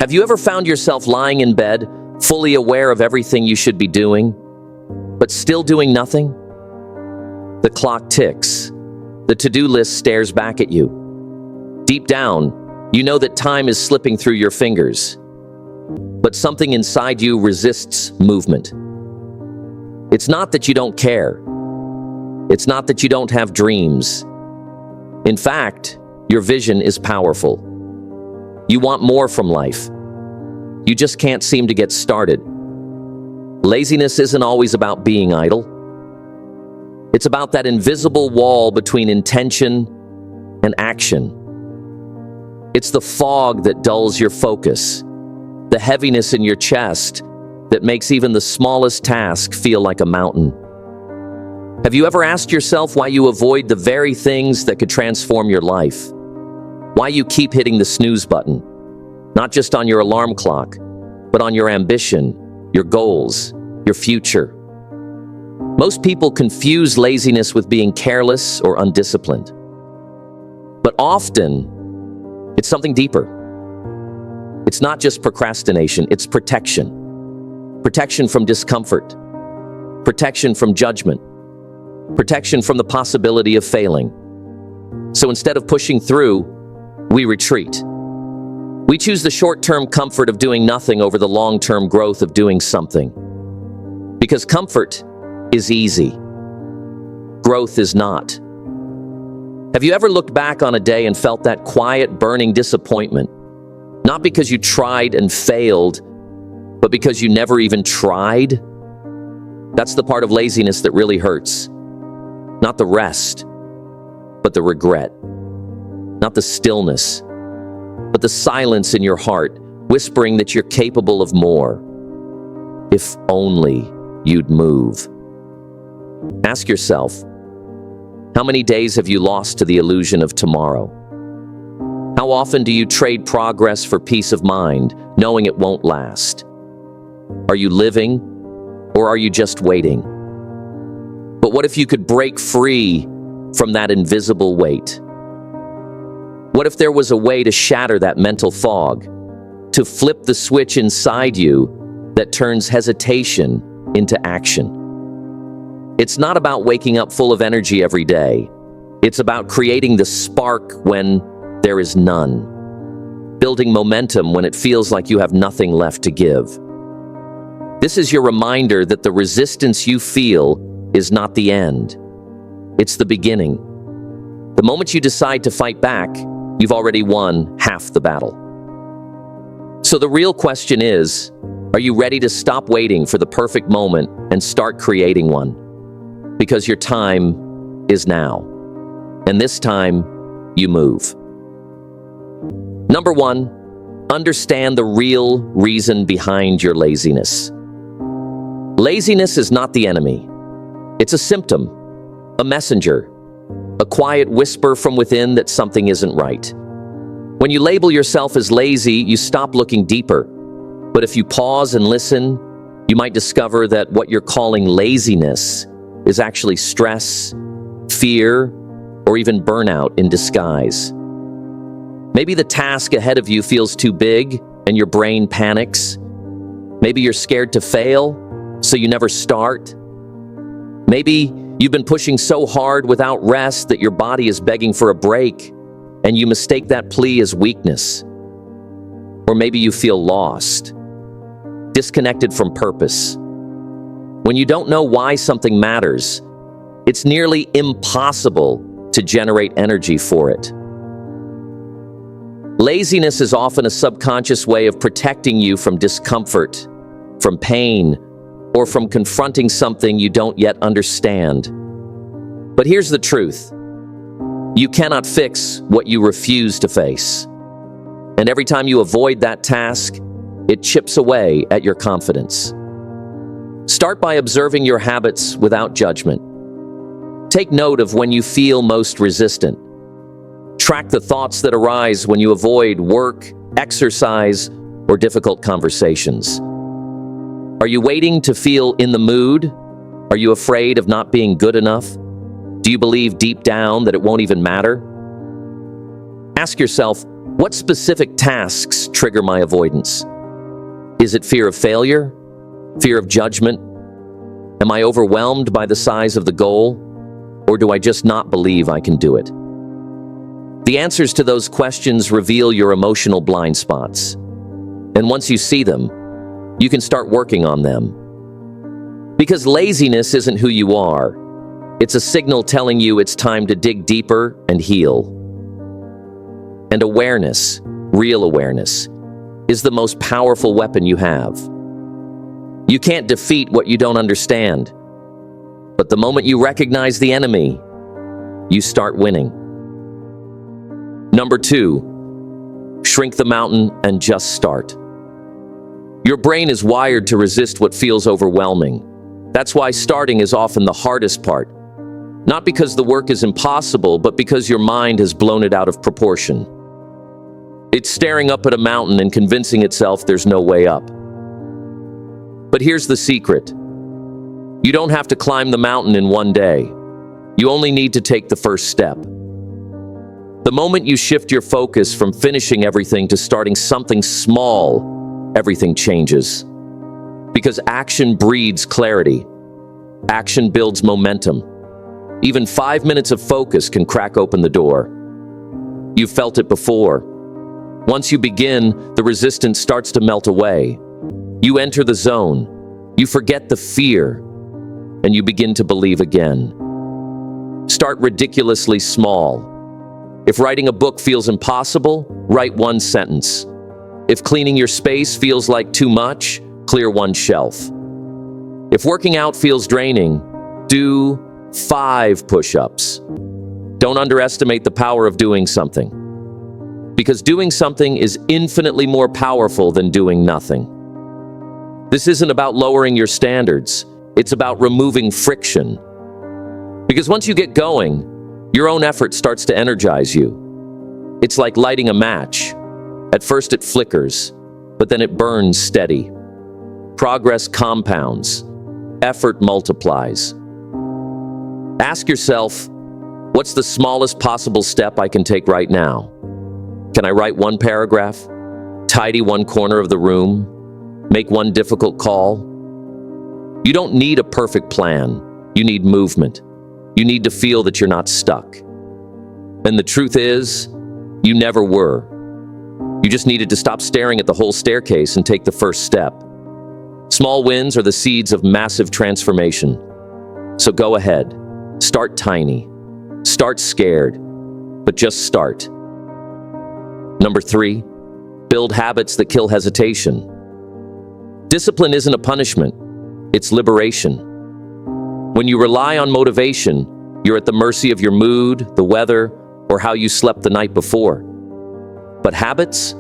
Have you ever found yourself lying in bed, fully aware of everything you should be doing, but still doing nothing? The clock ticks. The to-do list stares back at you. Deep down, you know that time is slipping through your fingers, but something inside you resists movement. It's not that you don't care. It's not that you don't have dreams. In fact, your vision is powerful. You want more from life. You just can't seem to get started. Laziness isn't always about being idle. It's about that invisible wall between intention and action. It's the fog that dulls your focus, the heaviness in your chest that makes even the smallest task feel like a mountain. Have you ever asked yourself why you avoid the very things that could transform your life? Why you keep hitting the snooze button, not just on your alarm clock, but on your ambition, your goals, your future? Most people confuse laziness with being careless or undisciplined. But often, it's something deeper. It's not just procrastination, it's protection. Protection from discomfort. Protection from judgment. Protection from the possibility of failing. So instead of pushing through, we retreat. We choose the short-term comfort of doing nothing over the long-term growth of doing something. Because comfort is easy. Growth is not. Have you ever looked back on a day and felt that quiet, burning disappointment? Not because you tried and failed, but because you never even tried? That's the part of laziness that really hurts. Not the rest, but the regret. Not the stillness, but the silence in your heart, whispering that you're capable of more. If only you'd move. Ask yourself, how many days have you lost to the illusion of tomorrow? How often do you trade progress for peace of mind, knowing it won't last? Are you living, or are you just waiting? But what if you could break free from that invisible weight? What if there was a way to shatter that mental fog, to flip the switch inside you that turns hesitation into action? It's not about waking up full of energy every day. It's about creating the spark when there is none, building momentum when it feels like you have nothing left to give. This is your reminder that the resistance you feel is not the end. It's the beginning. The moment you decide to fight back, you've already won half the battle. So the real question is, are you ready to stop waiting for the perfect moment and start creating one? Because your time is now. And this time, you move. Number 1, understand the real reason behind your laziness. Laziness is not the enemy. It's a symptom, a messenger, a quiet whisper from within that something isn't right. When you label yourself as lazy, you stop looking deeper. But if you pause and listen, you might discover that what you're calling laziness is actually stress, fear, or even burnout in disguise. Maybe the task ahead of you feels too big and your brain panics. Maybe you're scared to fail, so you never start. Maybe you've been pushing so hard without rest that your body is begging for a break, and you mistake that plea as weakness. Or maybe you feel lost, disconnected from purpose. When you don't know why something matters, it's nearly impossible to generate energy for it. Laziness is often a subconscious way of protecting you from discomfort, from pain, or from confronting something you don't yet understand. But here's the truth. You cannot fix what you refuse to face. And every time you avoid that task, it chips away at your confidence. Start by observing your habits without judgment. Take note of when you feel most resistant. Track the thoughts that arise when you avoid work, exercise, or difficult conversations. Are you waiting to feel in the mood? Are you afraid of not being good enough? Do you believe deep down that it won't even matter? Ask yourself, What specific tasks trigger my avoidance? Is it fear of failure? Fear of judgment? Am I overwhelmed by the size of the goal? Or do I just not believe I can do it? The answers to those questions reveal your emotional blind spots. And once you see them, you can start working on them. Because laziness isn't who you are. It's a signal telling you it's time to dig deeper and heal. And awareness, real awareness, is the most powerful weapon you have. You can't defeat what you don't understand. But the moment you recognize the enemy, you start winning. Number 2, shrink the mountain and just start. Your brain is wired to resist what feels overwhelming. That's why starting is often the hardest part. Not because the work is impossible, but because your mind has blown it out of proportion. It's staring up at a mountain and convincing itself there's no way up. But here's the secret. You don't have to climb the mountain in one day. You only need to take the first step. The moment you shift your focus from finishing everything to starting something small, everything changes. Because action breeds clarity. Action builds momentum. Even 5 minutes of focus can crack open the door. You've felt it before. Once you begin, the resistance starts to melt away. You enter the zone. You forget the fear. And you begin to believe again. Start ridiculously small. If writing a book feels impossible, write one sentence. If cleaning your space feels like too much, clear one shelf. If working out feels draining, do 5 push-ups. Don't underestimate the power of doing something. Because doing something is infinitely more powerful than doing nothing. This isn't about lowering your standards. It's about removing friction. Because once you get going, your own effort starts to energize you. It's like lighting a match. At first it flickers, but then it burns steady. Progress compounds. Effort multiplies. Ask yourself, what's the smallest possible step I can take right now? Can I write one paragraph? Tidy one corner of the room? Make one difficult call? You don't need a perfect plan. You need movement. You need to feel that you're not stuck. And the truth is, you never were. You just needed to stop staring at the whole staircase and take the first step. Small wins are the seeds of massive transformation. So go ahead. Start tiny. Start scared. But just start. Number 3, build habits that kill hesitation. Discipline isn't a punishment. It's liberation. When you rely on motivation, you're at the mercy of your mood, the weather, or how you slept the night before. But habits,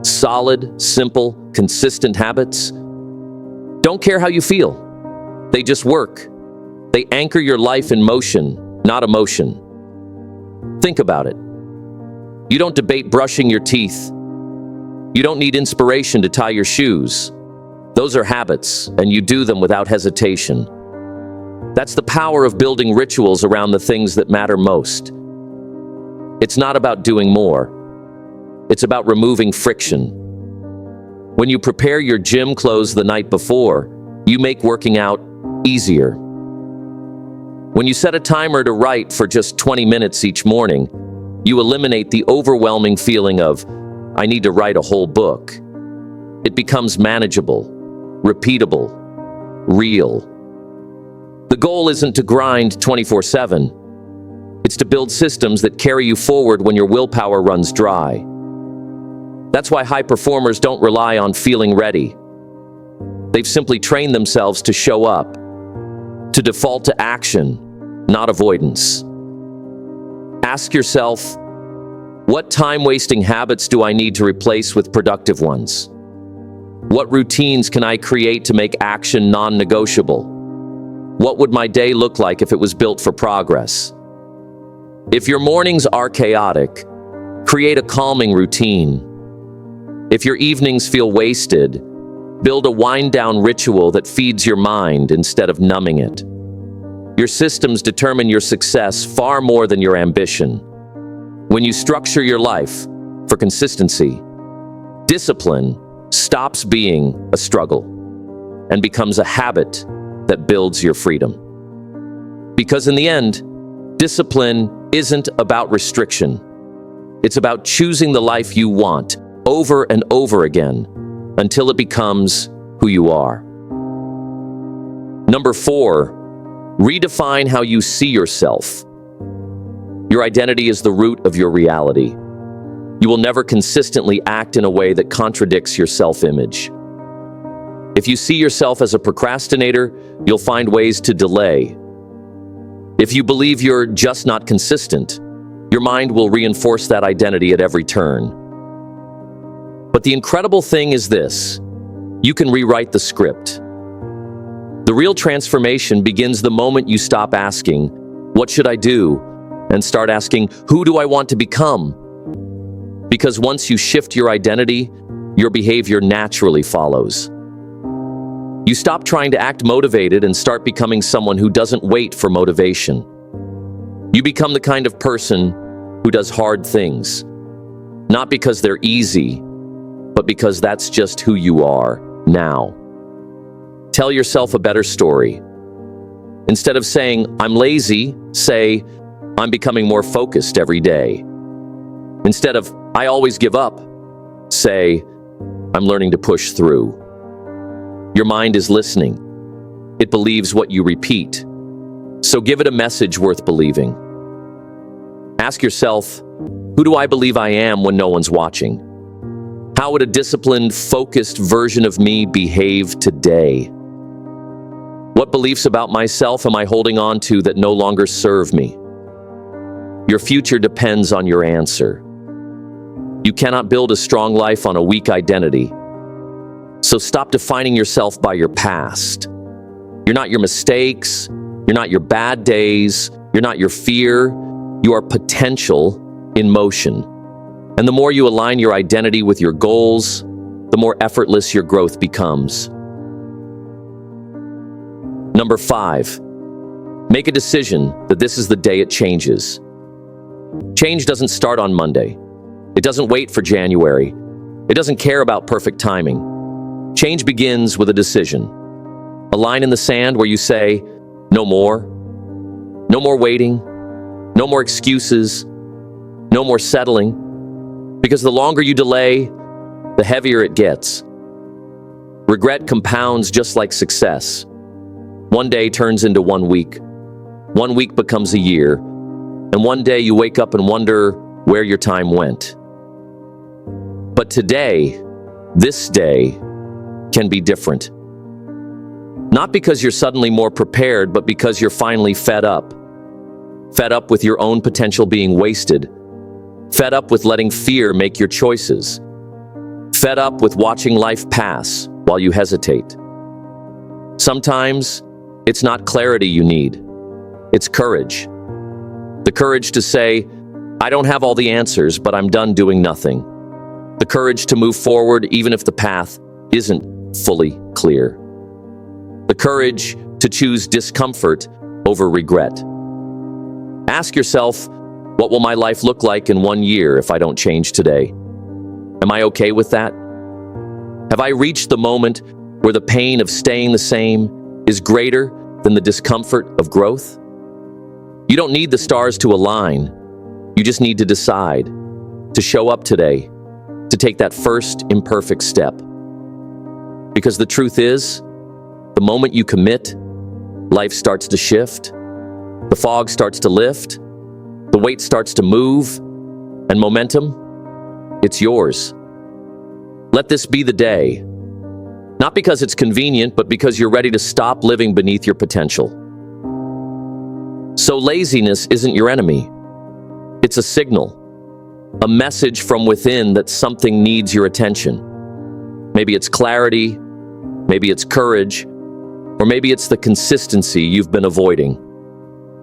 solid, simple, consistent habits, don't care how you feel. They just work. They anchor your life in motion, not emotion. Think about it. You don't debate brushing your teeth. You don't need inspiration to tie your shoes. Those are habits, and you do them without hesitation. That's the power of building rituals around the things that matter most. It's not about doing more. It's about removing friction. When you prepare your gym clothes the night before, you make working out easier. When you set a timer to write for just 20 minutes each morning, you eliminate the overwhelming feeling of, I need to write a whole book. It becomes manageable, repeatable, real. The goal isn't to grind 24/7. It's to build systems that carry you forward when your willpower runs dry. That's why high performers don't rely on feeling ready. They've simply trained themselves to show up, to default to action, not avoidance. Ask yourself, what time-wasting habits do I need to replace with productive ones? What routines can I create to make action non-negotiable? What would my day look like if it was built for progress? If your mornings are chaotic, create a calming routine. If your evenings feel wasted, build a wind-down ritual that feeds your mind instead of numbing it. Your systems determine your success far more than your ambition. When you structure your life, for consistency. Discipline stops being a struggle and becomes a habit that builds your freedom. Because in the end, discipline isn't about restriction. It's about choosing the life you want over and over again until it becomes who you are. Number 4, redefine how you see yourself. Your identity is the root of your reality. You will never consistently act in a way that contradicts your self-image. If you see yourself as a procrastinator, you'll find ways to delay. If you believe you're just not consistent, your mind will reinforce that identity at every turn. But the incredible thing is this: you can rewrite the script. The real transformation begins the moment you stop asking, "What should I do?" and start asking, "Who do I want to become?" Because once you shift your identity, your behavior naturally follows. You stop trying to act motivated and start becoming someone who doesn't wait for motivation. You become the kind of person who does hard things, not because they're easy, but because that's just who you are now. Tell yourself a better story. Instead of saying, "I'm lazy," say, "I'm becoming more focused every day." Instead of, "I always give up," say, "I'm learning to push through." Your mind is listening. It believes what you repeat. So give it a message worth believing. Ask yourself, who do I believe I am when no one's watching? How would a disciplined, focused version of me behave today? What beliefs about myself am I holding on to that no longer serve me? Your future depends on your answer. You cannot build a strong life on a weak identity. So stop defining yourself by your past. You're not your mistakes. You're not your bad days. You're not your fear. You are potential in motion. And the more you align your identity with your goals, the more effortless your growth becomes. Number 5, make a decision that this is the day it changes. Change doesn't start on Monday. It doesn't wait for January. It doesn't care about perfect timing. Change begins with a decision. A line in the sand where you say, "No more. No more waiting. No more excuses. No more settling." Because the longer you delay, the heavier it gets. Regret compounds just like success. One day turns into 1 week. 1 week becomes a year. And one day you wake up and wonder where your time went. But today, this day, can be different. Not because you're suddenly more prepared, but because you're finally fed up. Fed up with your own potential being wasted. Fed up with letting fear make your choices. Fed up with watching life pass while you hesitate. Sometimes, it's not clarity you need. It's courage. The courage to say, "I don't have all the answers, but I'm done doing nothing." The courage to move forward even if the path isn't fully clear. The courage to choose discomfort over regret. Ask yourself, what will my life look like in 1 year if I don't change today? Am I okay with that? Have I reached the moment where the pain of staying the same is greater than the discomfort of growth? You don't need the stars to align. You just need to decide, to show up today, to take that first imperfect step. Because the truth is, the moment you commit, life starts to shift, the fog starts to lift, the weight starts to move, and momentum, it's yours. Let this be the day. Not because it's convenient, but because you're ready to stop living beneath your potential. So laziness isn't your enemy. It's a signal, a message from within that something needs your attention. Maybe it's clarity, maybe it's courage, or maybe it's the consistency you've been avoiding.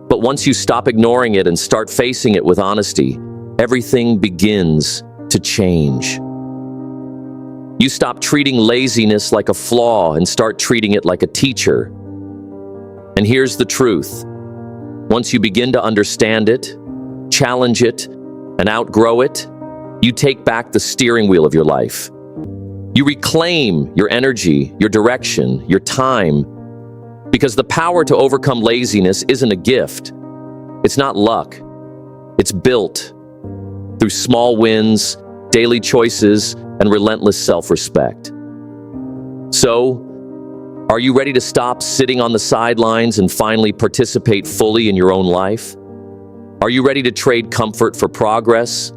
But once you stop ignoring it and start facing it with honesty, everything begins to change. You stop treating laziness like a flaw and start treating it like a teacher. And here's the truth. Once you begin to understand it, challenge it, and outgrow it, You take back the steering wheel of your life. You reclaim your energy, your direction, your time, because the power to overcome laziness isn't a gift. It's not luck. It's built through small wins, daily choices, and relentless self-respect. So, are you ready to stop sitting on the sidelines and finally participate fully in your own life? Are you ready to trade comfort for progress,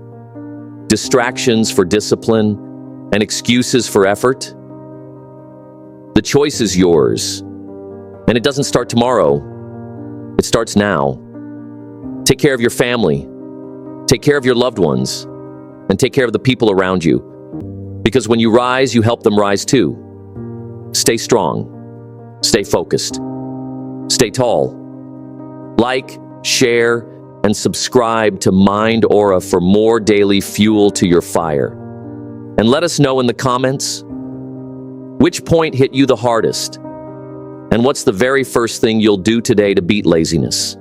distractions for discipline, and excuses for effort? The choice is yours, and it doesn't start tomorrow. It starts now. Take care of your family, take care of your loved ones, and take care of the people around you. Because when you rise, you help them rise too. Stay strong. Stay focused. Stay tall. Like, share, and subscribe to Mind Aura for more daily fuel to your fire. And let us know in the comments, which point hit you the hardest? And what's the very first thing you'll do today to beat laziness?